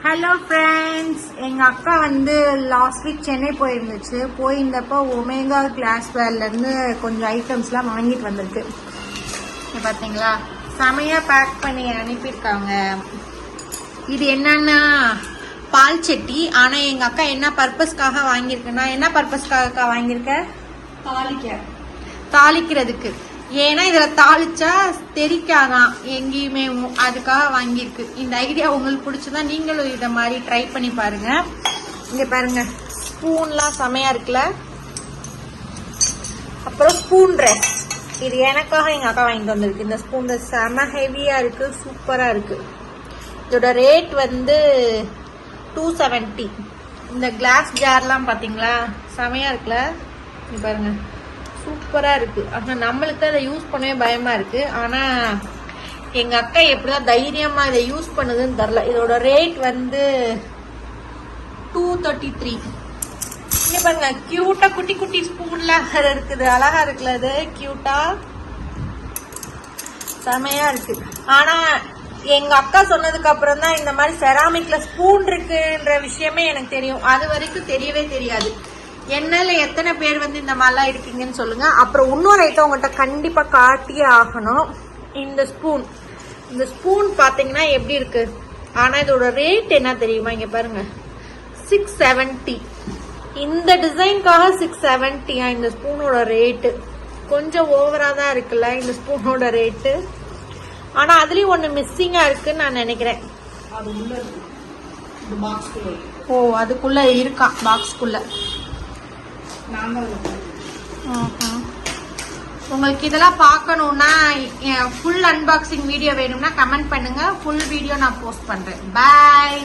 Hello friends, எங்கள் அக்கா வந்து லாஸ்ட் வீக் சென்னை போயிருந்துச்சு. போயிருந்தப்போ ஒமேகா கிளாஸ்வேர்லேருந்து கொஞ்சம் ஐட்டம்ஸ்லாம் வாங்கிட்டு வந்திருக்கு. பார்த்தீங்களா, செமையாக பேக் பண்ணி அனுப்பியிருக்காங்க. இது என்னன்னா பால் சட்டி. ஆனால் எங்கள் அக்கா என்ன பர்பஸ்க்காக வாங்கியிருக்குன்னா, என்ன பர்பஸ்க்காக வாங்கியிருக்க? தாளிக்கிறதுக்கு. ஏன்னா இதில் தாளிச்சா தெரிக்காதான் எங்கேயுமே, அதுக்காக வாங்கியிருக்கு. இந்த ஐடியா உங்களுக்கு பிடிச்சதா நீங்களும் இதை மாதிரி ட்ரை பண்ணி பாருங்க. இங்கே பாருங்க, ஸ்பூன்லாம் செமையா இருக்குல்ல. அப்புறம் ஸ்பூன் ட்ரெஸ், இது எனக்காக எங்கள் அக்கா வாங்கிட்டு வந்திருக்கு. இந்த ஸ்பூன் ட்ரெஸ் செம ஹெவியாக இருக்குது, சூப்பராக இருக்குது. இதோட ரேட் வந்து 270. இந்த கிளாஸ் ஜார்லாம் பார்த்தீங்களா, செமையாக இருக்குல்ல. இங்கே பாருங்க, சூப்பரா இருக்கு. ஆனா நம்மளுக்கு அதை யூஸ் பண்ணவே பயமா இருக்கு. ஆனா எங்க அக்கா எப்படிதான் தைரியமா இதை யூஸ் பண்ணுதுன்னு தெரியல. இதோட ரேட் வந்து 233. இங்க பாருங்க, கியூட்டா குட்டி குட்டி ஸ்பூன்ல இருக்குது, அழகா இருக்குல்ல. இது கியூட்டா செமையா இருக்கு. ஆனா எங்க அக்கா சொன்னதுக்கு அப்புறம் தான் இந்த மாதிரி செராமிக்ல ஸ்பூன் இருக்குன்ற விஷயமே எனக்கு தெரியும். அது வரைக்கும் தெரியவே தெரியாது. என்னால எத்தனை பேர் வந்து இந்த மாதிரிலாம் இருக்கீங்கன்னு சொல்லுங்க. அப்புறம் இன்னொரு ஐட்டம் உங்கள்கிட்ட கண்டிப்பா காட்டியே ஆகணும். இந்த ஸ்பூன் பாத்தீங்கன்னா எப்படி இருக்கு. ஆனா இதோட ரேட் என்ன தெரியுமா? இங்க பாருங்க, 670. இந்த டிசைனுக்காக 670 இந்த ஸ்பூனோட ரேட்டு. கொஞ்சம் ஓவரா தான் இருக்குல்ல இந்த ஸ்பூனோட ரேட்டு. ஆனா அதுலயும் ஒண்ணு மிஸ்ஸிங்கா இருக்குன்னு நான் நினைக்கிறேன். ஓ, அதுக்குள்ள இருக்கா பாக்ஸ்குள்ள. உங்களுக்கு இதெல்லாம் பார்க்கணும்னா, ஃபுல் அன்பாக்சிங் வீடியோ வேணும்னா கமெண்ட் பண்ணுங்க. ஃபுல் வீடியோ நான் போஸ்ட் பண்றேன். பாய்.